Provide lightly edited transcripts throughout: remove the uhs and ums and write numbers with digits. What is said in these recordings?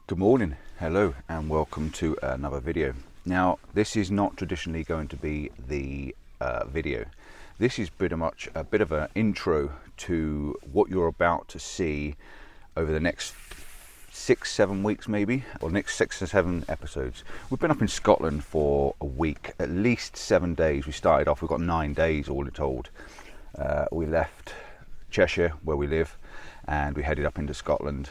Good morning, hello, and welcome to another video. Now, this is not traditionally going to be the video. This is pretty much a bit of an intro to what you're about to see over the next 6-7 weeks, maybe, or next 6 or 7 episodes. We've been up in Scotland for a week, at least 7 days. We started off, we've got 9 days all told. We left Cheshire, where we live, and we headed up into Scotland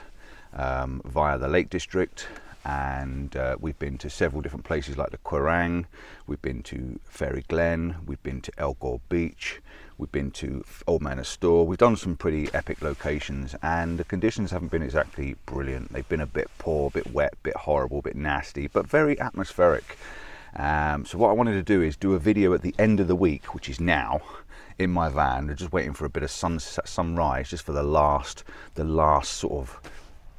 via the Lake District, and we've been to several different places like the Queensferry, we've been to Ferry Glen, we've been to Elgor Beach, we've been to Old Manor Store. We've done some pretty epic locations, and the conditions haven't been exactly brilliant. They've been a bit poor, a bit wet, a bit horrible, a bit nasty, but very atmospheric. So what I wanted to do is do a video at the end of the week, which is now, in my van. We're just waiting for a bit of sunrise, just for the last sort of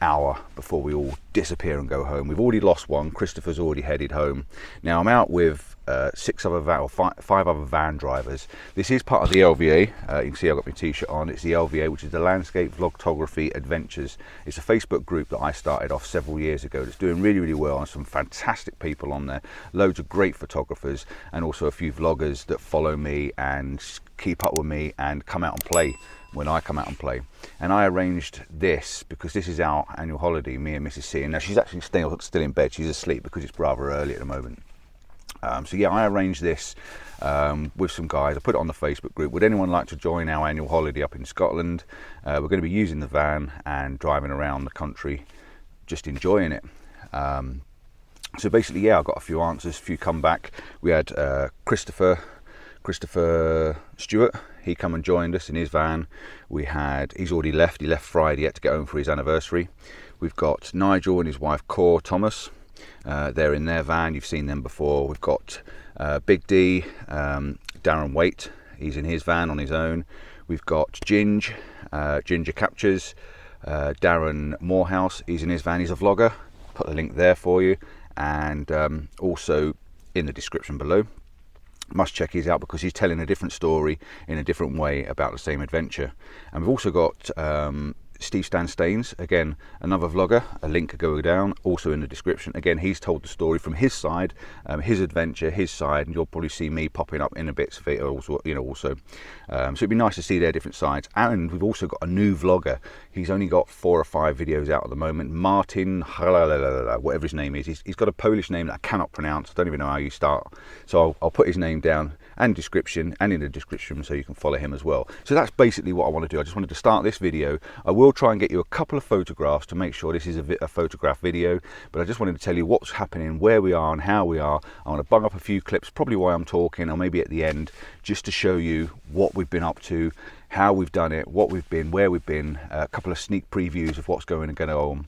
hour before we all disappear and go home. We've already lost one. Christopher's already headed home. Now I'm out with 5 other van drivers. This is part of the LVA. You can see I've got my t-shirt on. It's the LVA, which is the Landscape Vlogtography Adventures. It's a Facebook group that I started off several years ago. It's doing really, really well. There's some fantastic people on there, loads of great photographers, and also a few vloggers that follow me and keep up with me and come out and play when I come out and play. And I arranged this because this is our annual holiday, me and Mrs. C. And now she's actually still in bed. She's asleep because it's rather early at the moment. So yeah, I arranged this with some guys. I put it on the Facebook group. Would anyone like to join our annual holiday up in Scotland? We're going to be using the van and driving around the country, just enjoying it. So basically, yeah, I got a few answers, a few come back. We had Christopher Stewart. He come and joined us in his van. He's already left. He left Friday. He had to get home for his anniversary. We've got Nigel and his wife Cor Thomas. They're in their van. You've seen them before. We've got Big D, Darren Waite. He's in his van on his own. We've got Ginger Captures, Darren Morehouse. He's in his van. He's a vlogger. Put the link there for you, and also in the description below. Must check his out because he's telling a different story in a different way about the same adventure. And we've also got Steve Stan Staines, again another vlogger. A link could go down, also in the description. Again, he's told the story from his side, his adventure, his side, and you'll probably see me popping up in a bit of it also, so it'd be nice to see their different sides. And we've also got a new vlogger. He's only got 4 or 5 videos out at the moment. Martin, whatever his name is. He's got a Polish name that I cannot pronounce. I don't even know how you start. So I'll put his name down and description, and in the description, so you can follow him as well. So that's basically what I want to do. I just wanted to start this video. I will try and get you a couple of photographs to make sure this is a photograph video, but I just wanted to tell you what's happening, where we are and how we are. I want to bung up a few clips, probably while I'm talking, or maybe at the end, just to show you what we've been up to, how we've done it, what we've been, where we've been, a couple of sneak previews of what's going on.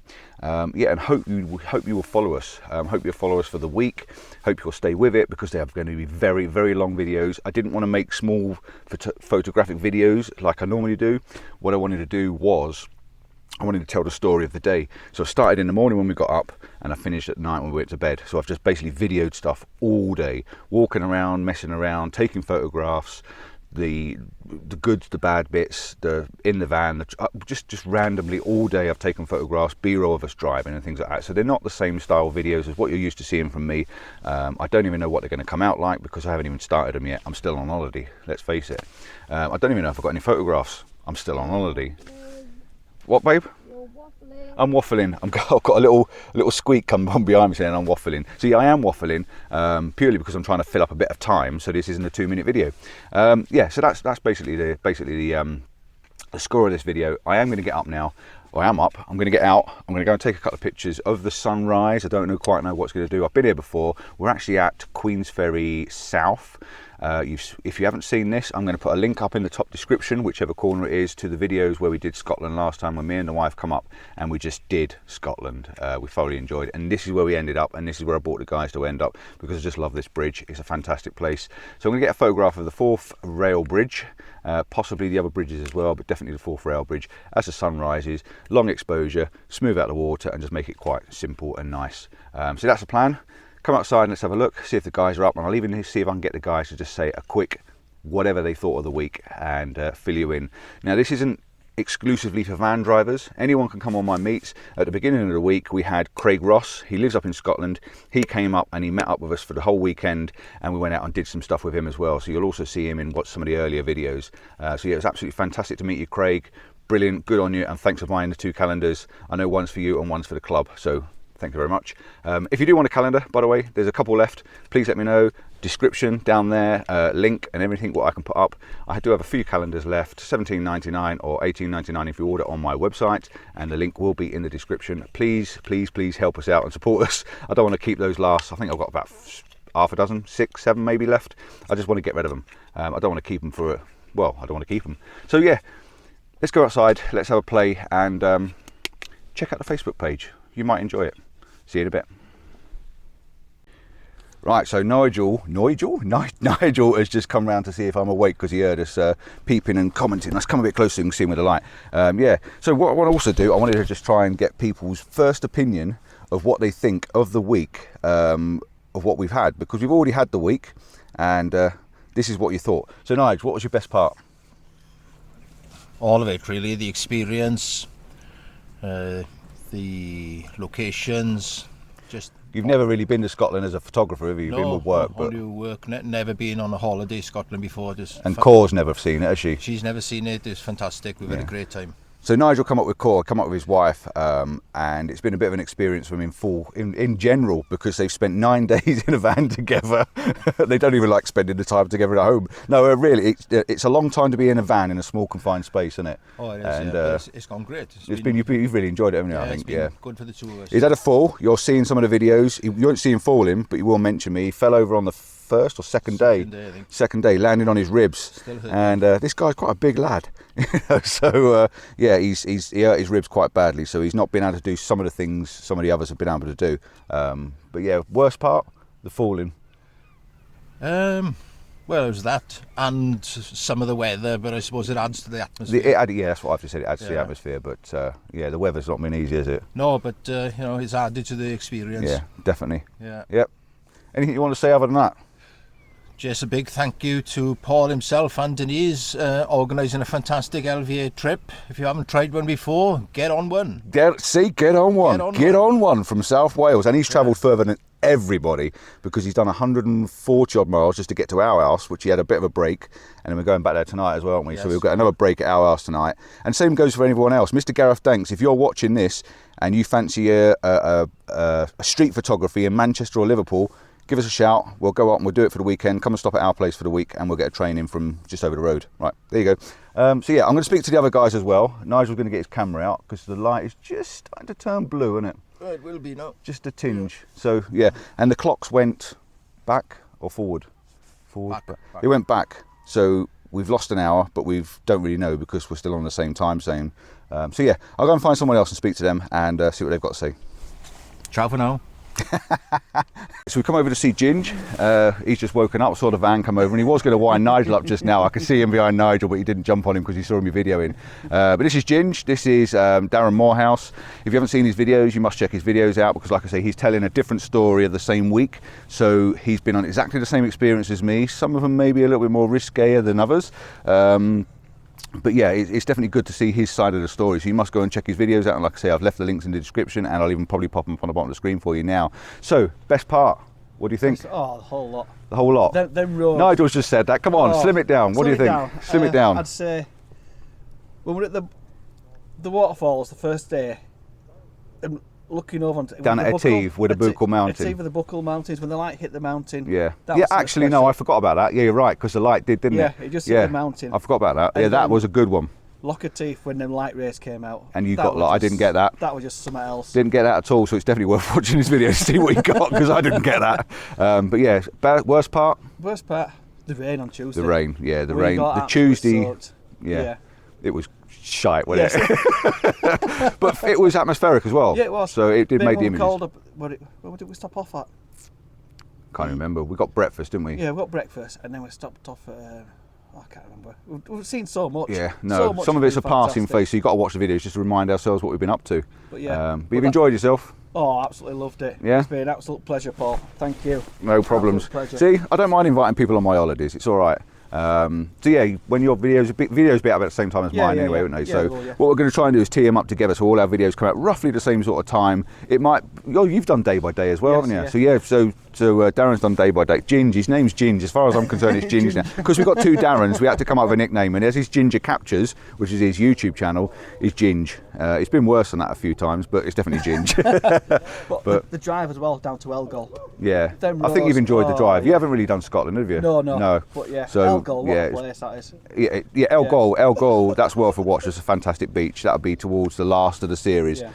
Yeah, and hope you will follow us. Hope you'll follow us for the week. Hope you'll stay with it, because they are going to be very, very long videos. I didn't want to make small photographic videos like I normally do. What I wanted to do was, I wanted to tell the story of the day. So I started in the morning when we got up, and I finished at night when we went to bed. So I've just basically videoed stuff all day, walking around, messing around, taking photographs, the goods, the bad bits, in the van, just randomly all day I've taken photographs, B-roll of us driving and things like that. So they're not the same style videos as what you're used to seeing from me. I don't even know what they're going to come out like, because I haven't even started them yet. I'm still on holiday, let's face it. I don't even know if I've got any photographs. I'm still on holiday. What, babe? You're waffling. I'm waffling. I've got a little squeak come on behind me saying I'm waffling. See, I am waffling purely because I'm trying to fill up a bit of time, so this isn't a 2-minute video. Yeah, so that's basically the score of this video. I am going to get up now. I am up. I'm going to get out. I'm going to go and take a couple of pictures of the sunrise. I don't quite know what's going to do. I've been here before. We're actually at Queensferry South. If you haven't seen this, I'm going to put a link up in the top description, whichever corner it is, to the videos where we did Scotland last time, when me and the wife come up and we just did Scotland. We thoroughly enjoyed it, and this is where we ended up, and this is where I brought the guys to end up, because I just love this bridge. It's a fantastic place. So I'm going to get a photograph of the 4th rail bridge, possibly the other bridges as well, but definitely the 4th rail bridge as the sun rises. Long exposure, smooth out the water, and just make it quite simple and nice. So that's the plan. Come outside and let's have a look, see if the guys are up, and I'll even see if I can get the guys to just say a quick whatever they thought of the week and fill you in. Now, this isn't exclusively for van drivers. Anyone can come on my meets. At the beginning of the week, we had Craig Ross. He lives up in Scotland. He came up and he met up with us for the whole weekend, and we went out and did some stuff with him as well. So you'll also see him in some of the earlier videos. So yeah, it was absolutely fantastic to meet you, Craig. Brilliant, good on you, and thanks for buying the 2 calendars. I know one's for you and one's for the club, so thank you very much. If you do want a calendar, by the way, there's a couple left. Please let me know. Description down there, link and everything what I can put up. I do have a few calendars left, $17.99 or $18.99 if you order on my website, and the link will be in the description. Please, please, please help us out and support us. I don't want to keep those last. I think I've got about half a dozen, 6, 7 maybe left. I just want to get rid of them. I don't want to keep them for, well, I don't want to keep them. So yeah, let's go outside, let's have a play, and check out the Facebook page. You might enjoy it. See you in a bit. Right, so Nigel has just come round to see if I'm awake because he heard us peeping and commenting. Let's come a bit closer so you can see him with the light. Yeah, so what I want to also do, I wanted to just try and get people's first opinion of what they think of the week, of what we've had, because we've already had the week, and this is what you thought. So Nigel, what was your best part? All of it really, the experience, the locations, just... You've never really been to Scotland as a photographer, have you? You've been with work. No, only work. Never been on a holiday in Scotland before. And Cor's never seen it, has she? She's never seen it. It's fantastic. We've had a great time. So Nigel come up with Cor, come up with his wife, and it's been a bit of an experience for him in general, because they've spent 9 days in a van together. They don't even like spending the time together at home. No, really, it's a long time to be in a van in a small confined space, isn't it? Oh, it is, and, yeah. It's gone great. You've really enjoyed it, haven't you? Yeah, I think, it's been good for the 2 of us. He's had a fall. You're seeing some of the videos. You won't see him falling, but you will mention me. He fell over on the first or second day, I think. Second day, landing on his ribs, and this guy's quite a big lad. So yeah, he hurt his ribs quite badly, so he's not been able to do some of the things some of the others have been able to do. But yeah, worst part, the falling. Well, it was that, and some of the weather, but I suppose it adds to the atmosphere. Yeah, that's what I've just said. It adds to the atmosphere, but yeah, the weather's not been easy, is it? No, but you know, it's added to the experience. Yeah, definitely. Yeah. Yep. Anything you want to say other than that? Just a big thank you to Paul himself and Denise, organising a fantastic LVA trip. If you haven't tried one before, get on one. Get on one. Get on one from South Wales. And he's travelled further than everybody, because he's done 140 odd miles just to get to our house, which he had a bit of a break. And then we're going back there tonight as well, aren't we? Yes. So we've got another break at our house tonight. And same goes for anyone else. Mr. Gareth Danks, if you're watching this and you fancy a street photography in Manchester or Liverpool, give us a shout. We'll go up and we'll do it for the weekend. Come and stop at our place for the week, and we'll get a train in from just over the road. Right, there you go. So yeah, I'm going to speak to the other guys as well. Nigel's going to get his camera out because the light is just starting to turn blue, isn't it? It will be now. Just a tinge. Yeah. So yeah, and the clocks went back or forward? Forward. Back. It went back. So we've lost an hour, but we don't really know because we're still on the same time zone. So yeah, I'll go and find someone else and speak to them and see what they've got to say. Ciao for now. So we come over to see Ginge. He's just woken up, saw the van come over, and he was going to wind Nigel up just now. I could see him behind Nigel, but he didn't jump on him because he saw me videoing. But this is Ginge. This is Darren Morehouse. If you haven't seen his videos, you must check his videos out, because like I say, he's telling a different story of the same week. So he's been on exactly the same experience as me. Some of them maybe a little bit more riskier than others. But yeah, it's definitely good to see his side of the story. So you must go and check his videos out. And like I say, I've left the links in the description, and I'll even probably pop them up on the bottom of the screen for you now. So, best part, what do you think? Oh, the whole lot. The whole lot? Them roads. Nigel's just said that. Come on, slim it down. What do you think? Slim it down. I'd say, when we're at the waterfalls the first day, and looking over down at Etive with the Buckle Mountain. Etive with the Buckle Mountains, when the light hit the mountain. Yeah. Yeah, actually, no, I forgot about that. Yeah, you're right, because the light did, didn't it? Yeah, it just hit the mountain. I forgot about that. And yeah, that was a good one. Lock of Teeth when them light rays came out. And you got I didn't get that. That was just something else. Didn't get that at all, so it's definitely worth watching this video to see what you got, because I didn't get that. But yeah, worst part? Worst part, the rain on Tuesday. The rain, yeah, the rain. The Tuesday, yeah, it was shite, wasn't it? But it was atmospheric as well. Yeah, it was. So it did make the images. Where did we stop off at? Can't remember. We got breakfast, didn't we? Yeah, we got breakfast, and then we stopped off at... I can't remember. We've seen so much. Yeah, no. Some of it's a passing phase, so you've got to watch the videos just to remind ourselves what we've been up to. But yeah. But you've enjoyed yourself? Oh, absolutely loved it. Yeah? It's been an absolute pleasure, Paul. Thank you. No problems. See, I don't mind inviting people on my holidays. It's all right. So yeah, when your videos be out about the same time as mine anyway, won't they? Yeah, so well, yeah. what we're going to try and do is tee them up together, so all our videos come out roughly the same sort of time. It might. Oh, you've done day by day as well, haven't you? Yeah. So yeah, so Darren's done day by day. Ginge, his name's Ginge. As far as I'm concerned, it's Ginge now. Because we've got 2 Darrens, we had to come up with a nickname, and there's his Ginger Captures, which is his YouTube channel, is Ginge. It's been worse than that a few times, but it's definitely Ginge. But the drive as well down to Elgol. Yeah, Them I think you've roads, enjoyed the drive. yeah. You haven't really done Scotland, have you? No. But yeah, So, Elgol, what yeah, a it's- place that is. Yeah, Elgol, that's worth a watch. It's a fantastic beach. That'll be towards the last of the series. Yeah.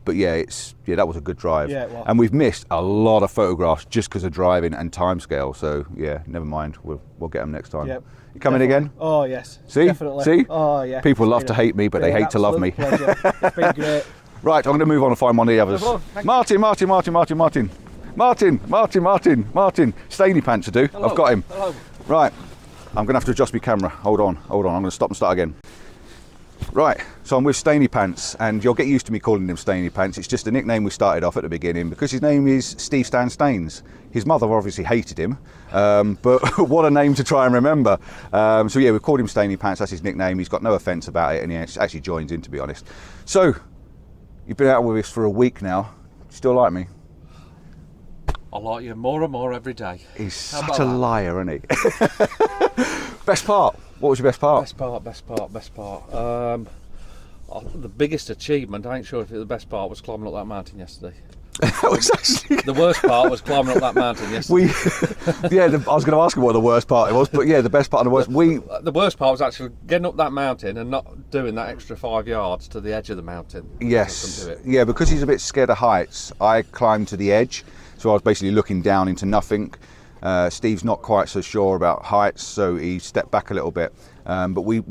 But yeah, that was a good drive. Yeah, it was. And we've missed a lot of photographs just because of driving and timescale. So yeah, never mind. We'll get them next time. Yep. You coming Definitely. again? Oh yes. See? Definitely. See? Oh yeah. People It's love been to a- hate me, but they been an hate to love me. absolute pleasure. It's been great. Right, I'm going to move on and find one of the others. No, thank you. Martin. Stainy pants to do. Hello. I've got him. Hello. Right, I'm going to have to adjust my camera. Hold on. I'm going to stop and start again. Right, so I'm with Stainy Pants, and you'll get used to me calling him Stainy Pants. It's just a nickname we started off at the beginning because his name is Steve Stan Staines. His mother obviously hated him, but what a name to try and remember. So yeah, we've called him Stainy Pants, that's his nickname. He's got no offence about it, and he actually joins in, to be honest. So, you've been out with us for a week now. Still like me? I like you more and more every day. He's How such about a that? liar, isn't he? Best part? What was your best part? Best part. The biggest achievement, I ain't sure if it was the best part, was climbing up that mountain yesterday. That was actually... The worst part was climbing up that mountain yesterday. I was going to ask you what the worst part it was, but yeah, the best part and the worst. The worst part was actually getting up that mountain and not doing that extra 5 yards to the edge of the mountain. Yes, I couldn't do it. yeah, because he's a bit scared of heights. I climbed to the edge, so I was basically looking down into nothing. Steve's not quite so sure about heights, so he stepped back a little bit. But we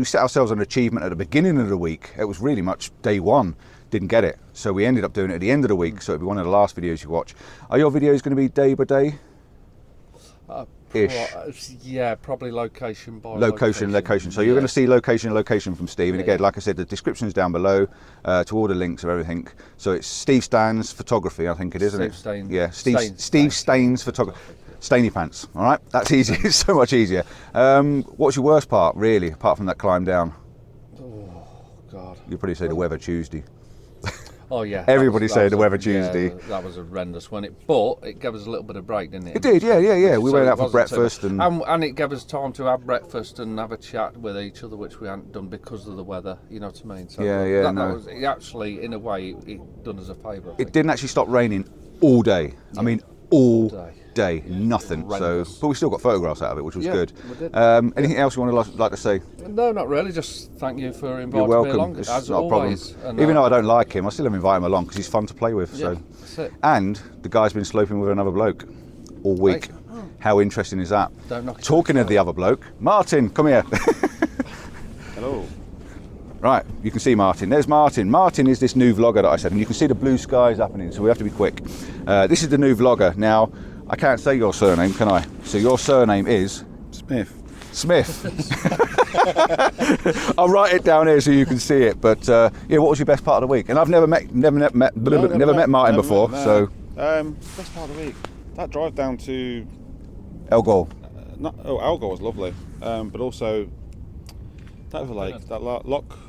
set ourselves an achievement at the beginning of the week. It was really much day one. Didn't get it, so we ended up doing it at the end of the week. So it'll be one of the last videos you watch. Are your videos going to be day by day? Ish. Yeah, probably location by Location. So you're going to see location from Steve. And again, like I said, the description's down below to all the links of everything. So it's Steve Stan's Photography, I think it is, isn't it? Steve Staines Photography. Stainy Pants, all right? That's easy. It's so much easier. What's your worst part, really, apart from that climb down? Oh, God. You'd probably say the weather Tuesday. Oh, yeah. Everybody say the weather Yeah, Tuesday. that was horrendous, wasn't it? But it gave us a little bit of break, didn't it? It did, yeah. We So went it out for wasn't breakfast too- and... and it gave us time to have breakfast and have a chat with each other, which we hadn't done because of the weather. You know what I mean? So Yeah, that no. was it actually, in a way, it done us a favour. I It think. didn't actually stop raining all day. I mean, all day. day, nothing. So, Horrendous. but we still got photographs out of it, which was Yeah, good. we did. Anything else you want to like to say? No, not really. Just thank you for inviting You're me welcome. along. It's as not a problem. always. And, Even though I don't like him, I still invite him along because he's fun to play with. yeah, So, that's it. and the guy's been sloping with another bloke all week. Hey. How interesting is that? Don't knock it Talking of the other bloke, Martin, come here. Hello. Right, you can see Martin. There's Martin. Martin is this new vlogger that I said, and you can see the blue skies happening, so we have to be quick. This is the new vlogger. Now, I can't say your surname, can I? So your surname is? Smith. I'll write it down here so you can see it. But yeah, what was your best part of the week? And I've never met Martin before, so Best part of the week. That drive down to Elgol. Algol was lovely, but also that other lake, that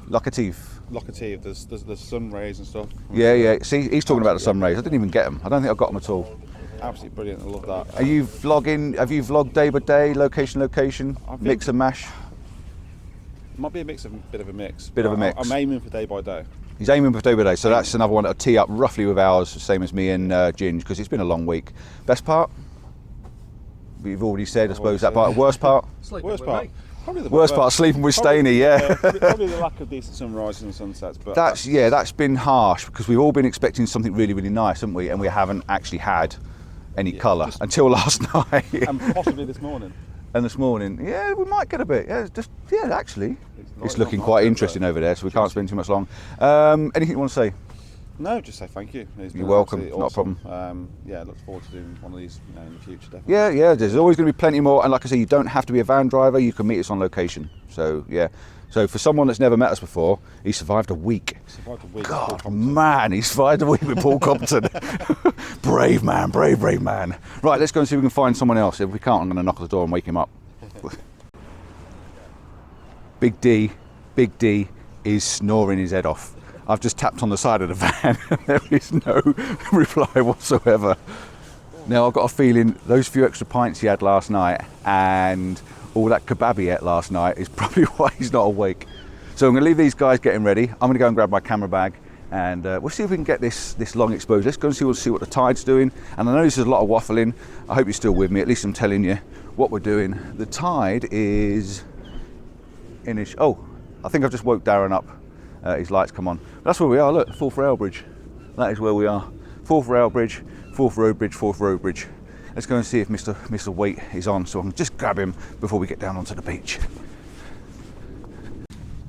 Locative. Locative. There's sun rays and stuff. Yeah. See, he's talking about the sun rays. I didn't even get them. I don't think I got them at all. Absolutely brilliant. I love that. Are you vlogging? Have you vlogged day by day, location, I think- mix and mash? Might be a bit of a mix. Bit of a but mix. I'm aiming for day by day. He's aiming for day by day, so that's another one that'll tee up roughly with ours, same as me and Ginge, because it's been a long week. Best part? You've already said, I suppose, that part. Worst part? Worst part? Probably the Worst part, sleeping with Stainy, yeah. Probably the lack of decent sunrises and sunsets. But That's been harsh, because we've all been expecting something really, really nice, haven't we? And we haven't actually had any colour until last night. and possibly this morning. And this morning, yeah, we might get a bit. Actually. It's not looking nice, quite is it? interesting over there, so we can't spend too much long. Anything you want to say? No, just say thank you. It's been You're welcome, absolutely not a awesome. problem. Yeah, look forward to doing one of these in the future, definitely. Yeah, there's always going to be plenty more. And like I say, you don't have to be a van driver. You can meet us on location. So, yeah. So for someone that's never met us before, he survived a week. Survived a week. God, man, he survived a week with Paul Compton. Brave man, brave man. Right, let's go and see if we can find someone else. If we can't, I'm going to knock on the door and wake him up. Big D is snoring his head off. I've just tapped on the side of the van and there is no reply whatsoever. Now I've got a feeling those few extra pints he had last night and all that kebab he ate last night is probably why he's not awake. So I'm going to leave these guys getting ready. I'm going to go and grab my camera bag and we'll see if we can get this long exposure. Let's go and see what the tide's doing. And I know this is a lot of waffling. I hope you're still with me. At least I'm telling you what we're doing. The tide is inish. Oh, I think I've just woke Darren up. His lights come on. That's where we are. Look, Forth Rail Bridge. That is where we are. Forth Rail Bridge, Forth Road Bridge, Forth Road Bridge. Let's go and see if Mr. Waite is on, so I can just grab him before we get down onto the beach.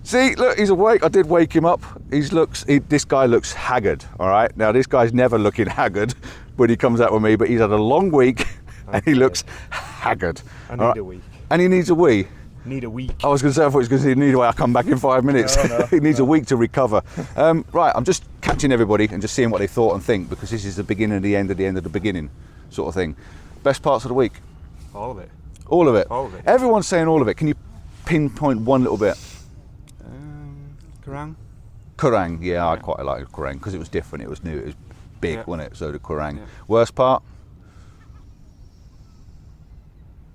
See, look, he's awake. I did wake him up. This guy looks haggard, all right? Now, this guy's never looking haggard when he comes out with me, but he's had a long week and he looks haggard. I need a week. And he needs a wee. Need a week. I was going to say, I thought he was going to say, need a wee. I'll come back in 5 minutes. No, he needs a week to recover. Right, I'm just catching everybody and just seeing what they thought and think, because this is the beginning of the end of the end of the beginning sort of thing. Best parts of the week? All of it. All of it? All of it. Everyone's saying all of it. Can you pinpoint one little bit? Kerrang. Kerrang, yeah, I quite like Kerrang because it was different, it was new, it was big, Yeah. wasn't it? So the Kerrang. Yeah. Worst part?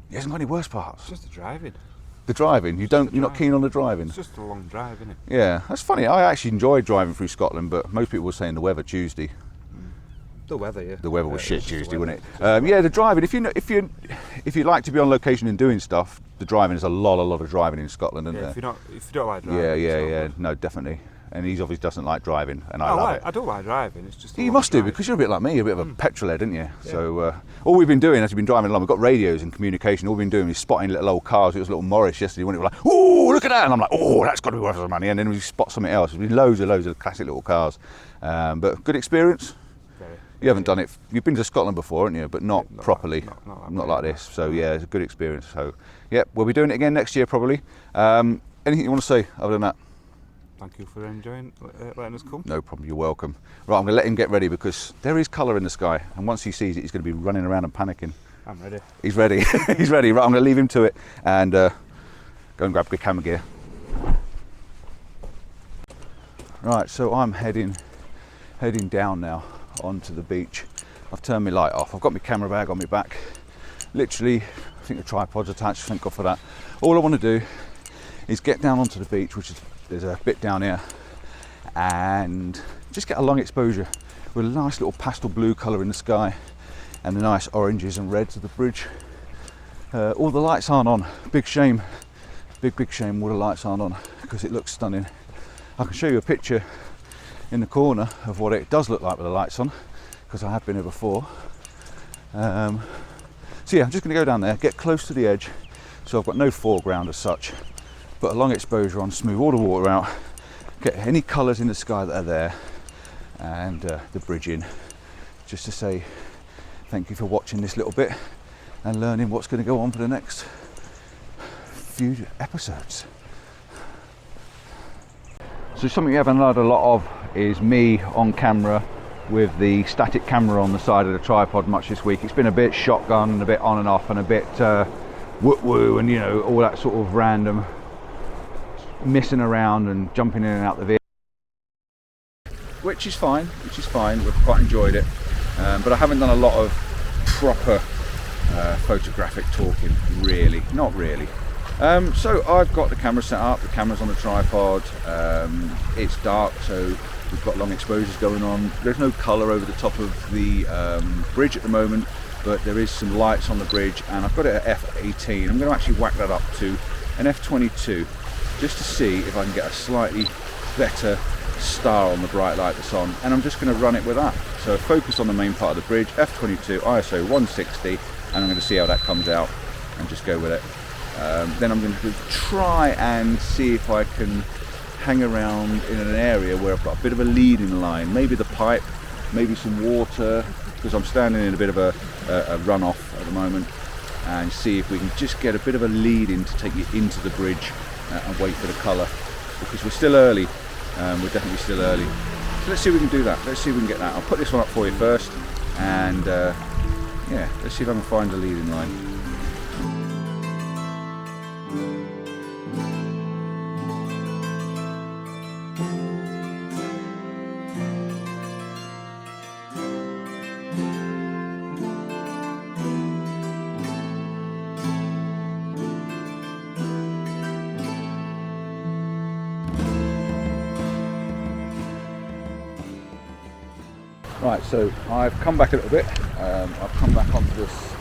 He hasn't got any worst parts. It's just the driving. The driving, you're not keen on the driving? It's just a long drive, isn't it? Yeah, that's funny. I actually enjoyed driving through Scotland, but most people were saying the weather Tuesday. The weather, yeah. The weather was Yeah, shit it's just the Tuesday, weather. wasn't it? Yeah, the driving. If you like to be on location and doing stuff, the driving is a lot of driving in Scotland, isn't Yeah, there? if you don't like driving. Yeah, it's not yeah. good. No, definitely. And he obviously doesn't like driving, and I I love it. I don't like driving. It's just. You must do, because you're a bit like me, a bit of a petrol head, aren't you? So all we've been doing as we've been driving along, we've got radios and communication. All we've been doing is spotting little old cars. It was little Morris yesterday when it was like, oh, look at that, and I'm like, oh, that's got to be worth some money. And then we spot something else. There's been loads of classic little cars, but good experience. Very. You haven't done it. You've been to Scotland before, haven't you? But not Not properly, like- not not like like that. this. So yeah, it's a good experience. So yeah, we'll be doing it again next year probably. Anything you want to say other than that? Thank you for enjoying, letting us come. No problem, you're welcome. Right, I'm going to let him get ready because there is colour in the sky, and once he sees it, he's going to be running around and panicking. I'm ready. He's ready. He's ready. Right, I'm going to leave him to it and go and grab the camera gear. Right, so I'm heading down now onto the beach. I've turned my light off. I've got my camera bag on my back. Literally, I think the tripod's attached. Thank God for that. All I want to do is get down onto the beach, which is there's a bit down here, and just get a long exposure with a nice little pastel blue colour in the sky and the nice oranges and reds of the bridge. All the lights aren't on. Big shame. Big shame all the lights aren't on because it looks stunning. I can show you a picture in the corner of what it does look like with the lights on because I have been here before. So yeah, I'm just going to go down there, get close to the edge so I've got no foreground as such. Put a long exposure on, smooth all the water out, get any colours in the sky that are there, and the bridge in, just to say thank you for watching this little bit and learning what's going to go on for the next few episodes. So something you haven't had a lot of is me on camera with the static camera on the side of the tripod much this week. It's been a bit shotgun, a bit on and off, and a bit woo and all that sort of random messing around and jumping in and out the vehicle, which is fine. We've quite enjoyed it, but I haven't done a lot of proper photographic talking, really, not really. So I've got the camera set up, the camera's on the tripod, it's dark, so we've got long exposures going on. There's no colour over the top of the bridge at the moment, but there is some lights on the bridge, and I've got it at f18. I'm going to actually whack that up to an f22 just to see if I can get a slightly better star on the bright light that's on, and I'm just going to run it with that. So focus on the main part of the bridge, f22, ISO 160, and I'm going to see how that comes out and just go with it. Then I'm going to try and see if I can hang around in an area where I've got a bit of a leading line, maybe the pipe, maybe some water, because I'm standing in a bit of a runoff at the moment, and see if we can just get a bit of a lead in to take you into the bridge and wait for the colour, because we're still early. We're definitely still early. So let's see if we can do that. Let's see if we can get that. I'll put this one up for you first, and yeah, let's see if I can find a leading line. Right, so I've come back a little bit. I've come back onto this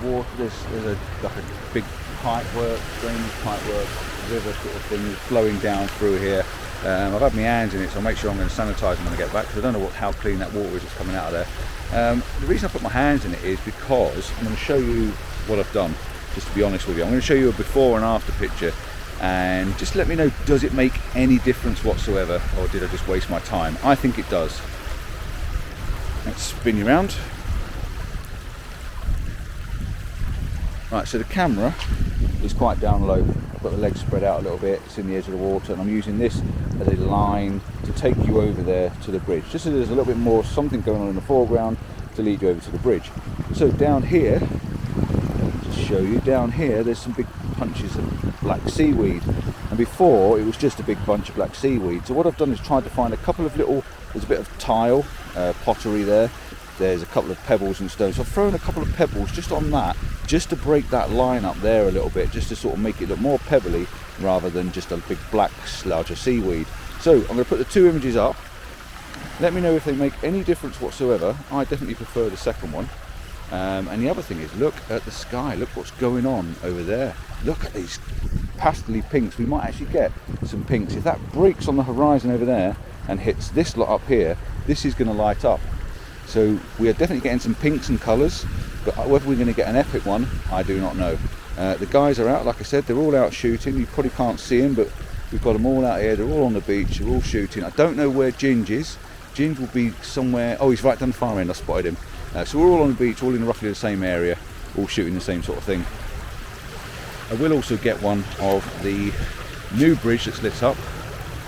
water. There's like a big pipe work, drainage pipe work, river sort of thing flowing down through here. I've had my hands in it, so I'll make sure I'm going to sanitise them when I get back, because I don't know how clean that water is that's coming out of there. The reason I put my hands in it is because I'm going to show you what I've done, just to be honest with you. I'm going to show you a before and after picture, and just let me know, does it make any difference whatsoever, or did I just waste my time? I think it does. Let's spin you around. Right, so the camera is quite down low. I've got the legs spread out a little bit, it's in the edge of the water, and I'm using this as a line to take you over there to the bridge, just so there's a little bit more something going on in the foreground to lead you over to the bridge. So down here, just show you, down here there's some big bunches of black seaweed, and before it was just a big bunch of black seaweed. So what I've done is tried to find a couple of little, there's a bit of tile, pottery there, there's a couple of pebbles and stones. So I've thrown a couple of pebbles just on that, just to break that line up there a little bit, just to sort of make it look more pebbly rather than just a big black sludge of seaweed. So I'm going to put the two images up. Let me know if they make any difference whatsoever. I definitely prefer the second one. And the other thing is, look at the sky, look what's going on over there. Look at these pastely pinks. We might actually get some pinks. If that breaks on the horizon over there and hits this lot up here, this is going to light up. So we are definitely getting some pinks and colours, but whether we're going to get an epic one, I do not know. The guys are out, like I said, they're all out shooting. You probably can't see them, but we've got them all out here. They're all on the beach, they're all shooting. I don't know where Ginge is. Ginge will be somewhere, oh, he's right down the far end, I spotted him. So we're all on the beach, all in roughly the same area, all shooting the same sort of thing. I will also get one of the new bridge that's lit up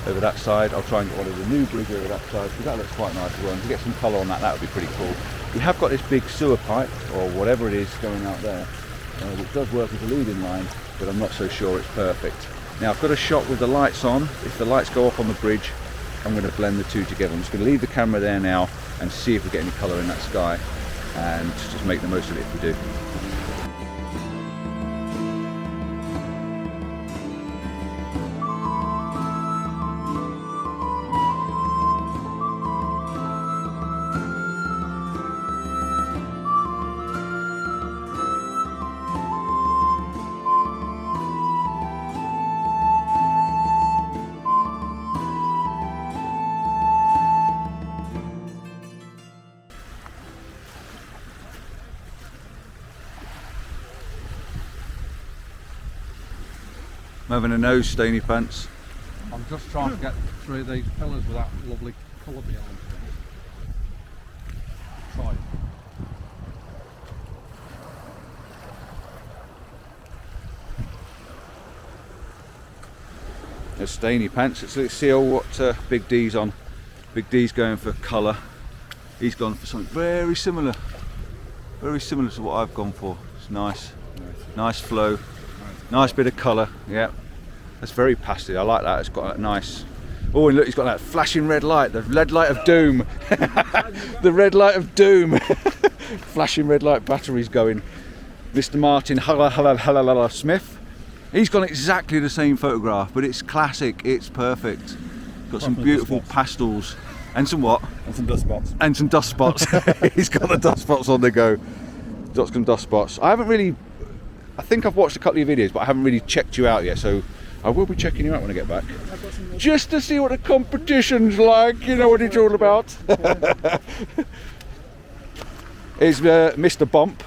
over that side. I'll try and get one of the new bridge over that side, because that looks quite nice as well. And to get some colour on that, that would be pretty cool. We have got this big sewer pipe, or whatever it is, going out there, which does work as a leading line, but I'm not so sure it's perfect. Now I've got a shot with the lights on. If the lights go off on the bridge, I'm going to blend the two together. I'm just going to leave the camera there now and see if we get any colour in that sky, and just make the most of it if we do. I'm having a nose, Stony Pants. I'm just trying to get through these pillars with that lovely colour behind them. Try it. There's Stany Pants. Let's see what Big D's on. Big D's going for colour. He's gone for something very similar to what I've gone for. It's nice, nice flow, nice bit of colour. Yeah, that's very pastel. I like that. It's got that nice. Oh, and look, he's got that flashing red light, the red light of doom. The red light of doom. Flashing red light batteries going. Mr. Martin Smith. He's got exactly the same photograph, but it's classic. It's perfect. Got some beautiful pastels and some what? And some dust spots. And some dust spots. He's got the dust spots on the go. Got some dust spots. I think I've watched a couple of your videos, but I haven't really checked you out yet, so I will be checking you out when I get back. Just to see what the competition's like, you know what it's all about. Here's Mr. Bump,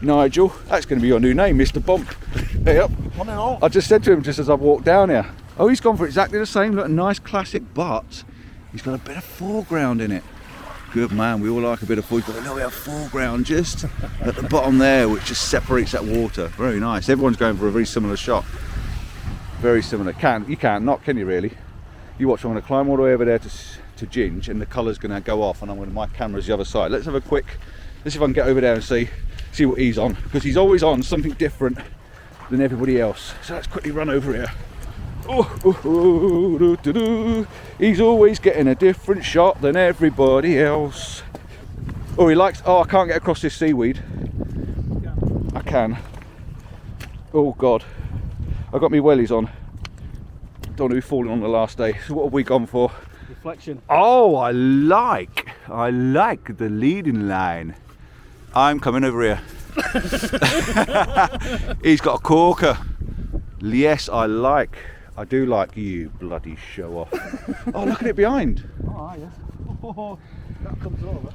Nigel. That's going to be your new name, Mr. Bump. Yep. I just said to him just as I've walked down here. Oh, he's gone for exactly the same. Look, a nice classic, but he's got a bit of foreground in it. Good man, we all like a bit of foreground. He's got a little bit of foreground just at the bottom there, which just separates that water. Very nice. Everyone's going for a very similar shot. Very similar. You can't not, can you really? You watch, I'm going to climb all the way over there to Ginge, and the colour's going to go off, and my camera's the other side. Let's see if I can get over there and see what he's on, because he's always on something different than everybody else. So let's quickly run over here. He's always getting a different shot than everybody else. Oh, I can't get across this seaweed. I can. Oh God, I've got my wellies on. Don't want to be falling on the last day. So what have we gone for? Reflection. Oh, I like I like the leading line. I'm coming over here. He's got a corker. Yes, I do like you, bloody show off. Oh, look at it behind. Oh, yeah. Oh, that comes over.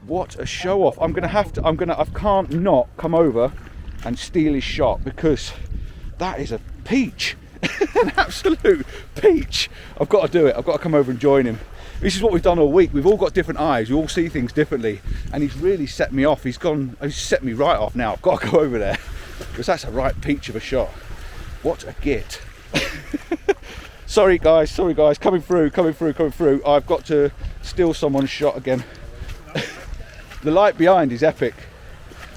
What a show off. I can't not come over and steal his shot because that is a peach. An absolute peach. I've got to do it. I've got to come over and join him. This is what we've done all week. We've all got different eyes. We all see things differently. And he's really set me off. He's set me right off now. I've got to go over there because that's a right peach of a shot. What a git. Sorry guys, coming through. I've got to steal someone's shot again. The light behind is epic.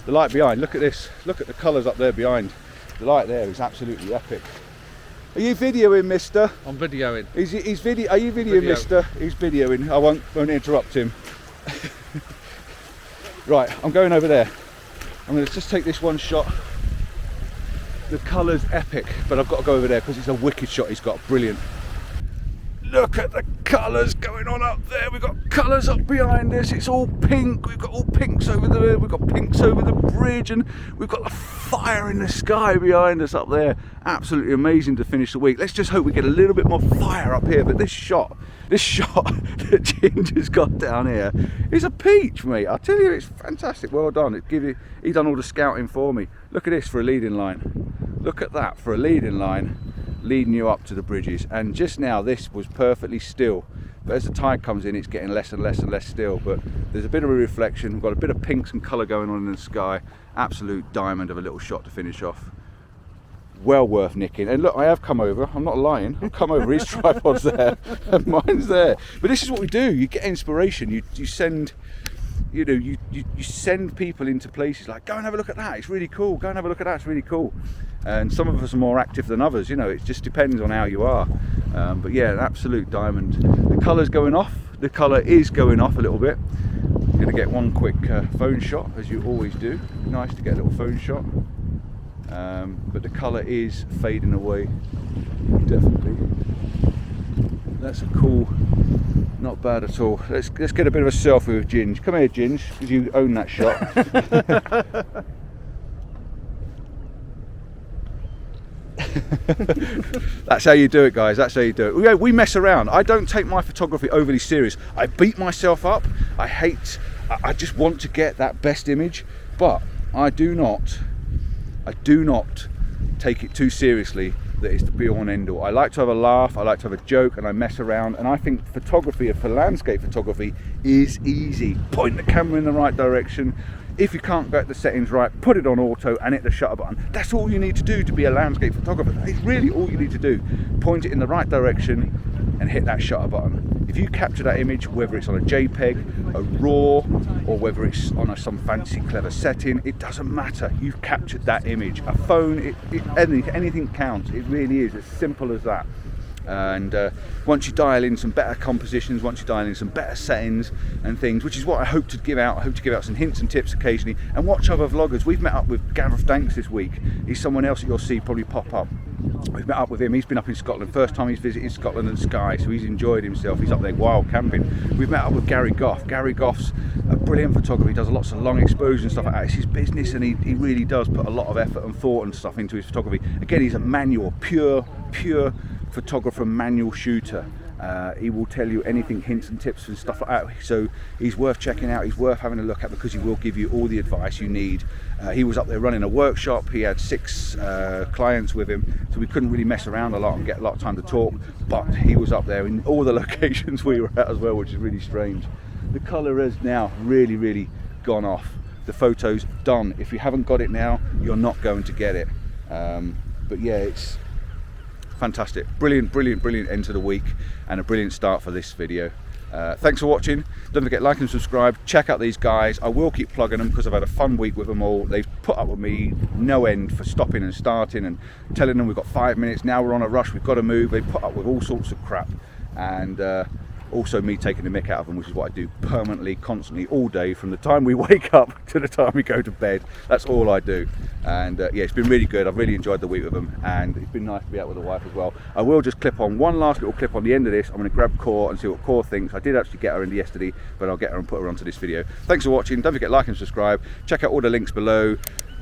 The light behind, look at this. Look at the colours up there behind. The light there is absolutely epic. Are you videoing, mister? I'm videoing. Are you videoing, mister? He's videoing. I won't interrupt him. Right, I'm going over there. I'm going to just take this one shot. The colour's epic, but I've got to go over there because it's a wicked shot he's got. Brilliant. Look at the colours going on up there. We've got colours up behind us. It's all pink. We've got all pinks over there. We've got pinks over the bridge, and we've got the fire in the sky behind us up there. Absolutely amazing to finish the week. Let's just hope we get a little bit more fire up here. But this shot that Ginger's got down here is a peach, mate. I tell you, it's fantastic. Well done. He done all the scouting for me. Look at this for a leading line. Look at that for a leading line, leading you up to the bridges. And just now this was perfectly still, but as the tide comes in it's getting less and less and less still, but there's a bit of a reflection. We've got a bit of pinks and colour going on in the sky. Absolute diamond of a little shot to finish off. Well worth nicking. And look, I have come over, I'm not lying, I've come over, his tripod's there and mine's there. But this is what we do. You get inspiration, you send, you know, you send people into places like, go and have a look at that, it's really cool, go and have a look at that, it's really cool. And some of us are more active than others, you know, it just depends on how you are. But yeah, an absolute diamond. The colour's going off, the colour is going off a little bit. I'm going to get one quick phone shot, as you always do. Nice to get a little phone shot. But the colour is fading away, definitely. That's a cool, not bad at all. Let's get a bit of a selfie with Ginge. Come here, Ginge, because you own that shot. That's how you do it, guys. That's how you do it. We mess around. I don't take my photography overly serious. I beat myself up. I just want to get that best image, but I do not take it too seriously that it's the be all and end all. I like to have a laugh, I like to have a joke, and I mess around, and I think photography, for landscape photography, is easy. Point the camera in the right direction. If you can't get the settings right, put it on auto and hit the shutter button. That's all you need to do to be a landscape photographer. That is really all you need to do. Point it in the right direction and hit that shutter button. If you capture that image, whether it's on a JPEG, a RAW, or whether it's on some fancy clever setting, it doesn't matter. You've captured that image. A phone, anything counts. It really is as simple as that. And once you dial in some better compositions, once you dial in some better settings and things, which is what I hope to give out. I hope to give out some hints and tips occasionally, and watch other vloggers. We've met up with Gareth Danks this week. He's someone else that you'll see probably pop up. We've met up with him. He's been up in Scotland, first time he's visited Scotland and Skye, so he's enjoyed himself. He's up there wild camping. We've met up with Gary Goff. Gary Goff's a brilliant photographer. He does lots of long exposure and stuff like that. It's his business, and he really does put a lot of effort and thought and stuff into his photography. Again, he's a manual, pure photographer, manual shooter. He will tell you anything, hints and tips and stuff like that, so he's worth checking out, he's worth having a look at, because he will give you all the advice you need. He was up there running a workshop. He had 6 clients with him, so we couldn't really mess around a lot and get a lot of time to talk, but he was up there in all the locations we were at as well, which is really strange. The colour has now really gone off. The photo's done. If you haven't got it now, you're not going to get it. But yeah, it's fantastic. Brilliant end to the week, and a brilliant start for this video. Thanks for watching. Don't forget, like and subscribe. Check out these guys. I will keep plugging them because I've had a fun week with them all. They've put up with me no end for stopping and starting and telling them we've got 5 minutes, now we're on a rush, we've got to move. They put up with all sorts of crap, and Also me taking the mick out of them, which is what I do permanently, constantly, all day, from the time we wake up to the time we go to bed. That's all I do. And yeah, it's been really good. I've really enjoyed the week with them, and it's been nice to be out with the wife as well. I will just clip on one last little clip on the end of this. I'm going to grab Cor and see what Cor thinks. I did actually get her in yesterday, but I'll get her and put her onto this video. Thanks for watching. Don't forget, like and subscribe. Check out all the links below.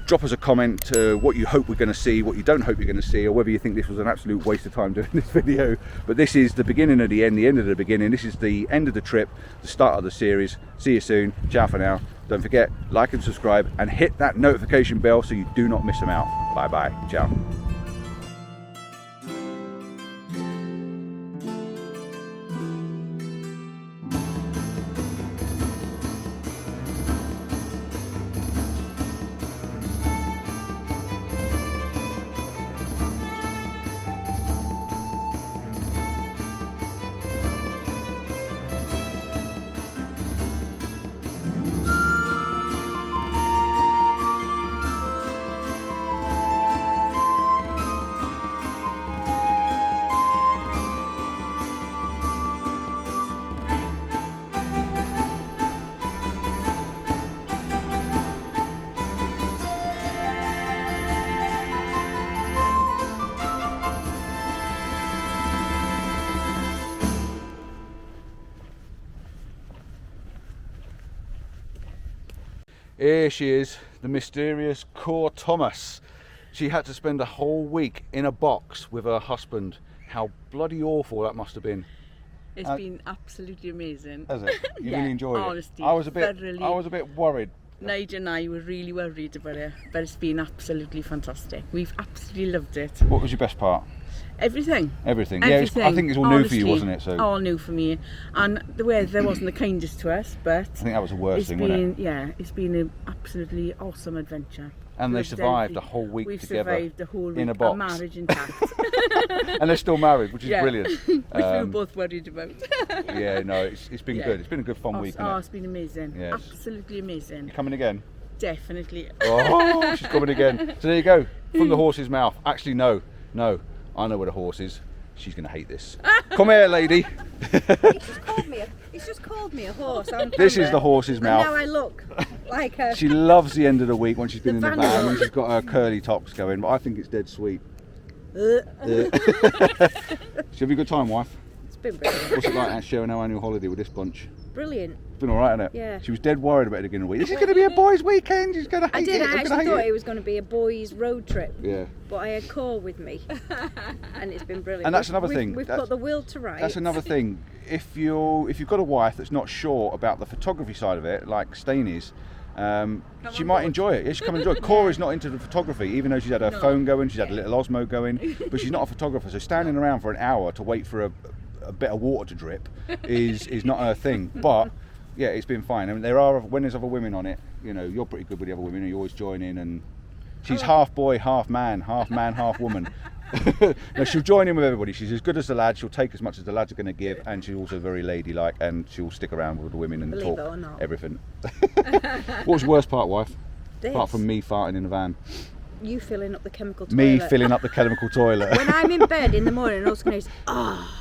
Drop us a comment what you hope we're going to see, what you don't hope you're going to see, or whether you think this was an absolute waste of time doing this video. But this is the beginning of the end of the beginning. This is the end of the trip, the start of the series. See you soon. Ciao for now. Don't forget, like and subscribe, and hit that notification bell so you do not miss them out. Bye bye. Ciao. Here she is, the mysterious Cor Thomas. She had to spend a whole week in a box with her husband. How bloody awful that must have been. It's been absolutely amazing. Has it? You Yeah, really enjoyed honestly, it? I was a bit thoroughly. worried. Nigel and I were really worried about it, but it's been absolutely fantastic. We've absolutely loved it. What was your best part? Everything. Everything. Everything. Yeah, I think it's all new for you, Honestly, wasn't it? So all new for me. And the weather wasn't the kindest to us, but I think that was the worst it's thing, been, wasn't it? yeah, it's been an absolutely awesome adventure. And they Loved survived everything. a whole week We've together survived the whole week. in a box. Our marriage intact. And they're still married, which is Yeah. brilliant. Which we were both worried about. Yeah, no, it's been Yeah. good. It's been a good fun week, Oh, isn't it's been amazing. Yes. Absolutely amazing. it? Coming again? Definitely. Oh, she's coming again. So there you go, from the horse's mouth. Actually, no, I know where the horse is. She's going to hate this. Come here, lady. It's just called me a horse. On This camera. is the horse's And now mouth. I look like a. She loves the end of the week when she's been The in the van Vanlife. and she's got her curly tops going, but I think it's dead sweet. She'll have a good time, wife. It's been brilliant. What's it like sharing our annual holiday with this bunch? Brilliant. It's been alright, hasn't it? Yeah. She was dead worried about it again in the week. This is going to be a boys' weekend. She's going to hate I did. it. I I'm actually gonna hate thought it. it was going to be a boys' road trip, Yeah. but I had Cor with me, and it's been brilliant. And that's another thing. We've That's- put the will to rights. That's another thing. If you've got a wife that's not sure about the photography side of it, like Stain is, she might enjoy it. Yeah, she come enjoy it. Cora's not into the photography, even though she's had her phone going, she's had a little Osmo going, but she's not a photographer. So standing around for an hour to wait for a bit of water to drip is not her thing. But yeah, it's been fine. I mean, when there's other women on it, you know, you're pretty good with the other women, and you always join in. And she's half boy, half man, half woman. No, she'll join in with everybody. She's as good as the lads. She'll take as much as the lads are going to give, and she's also very ladylike, and she'll stick around with the women and Believe talk it or not. everything. What was the worst part, wife? This. Apart from me farting in the van. You filling up the chemical toilet. Me filling up the chemical toilet. When I'm in bed in the morning, and all I goes, oh.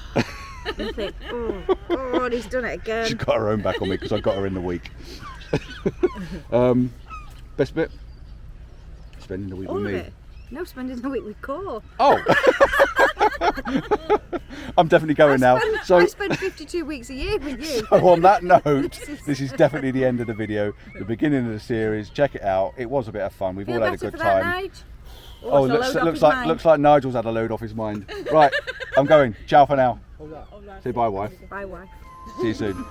And I think, oh, he's done it again. She's got her own back on me because I got her in the week. Best bit? Spending the week All with of me. it. No, spending the week with Cor. Oh! I'm definitely going now. I spend 52 weeks a year with you. So on that note, this is definitely the end of the video, the beginning of the series. Check it out. It was a bit of fun. We've Feel all had a better good for that, time. Nige? Oh, it's a load off his mind. looks like Nigel's had a load off his mind. Right, I'm going. Ciao for now. Say bye, wife. Bye, wife. See you soon.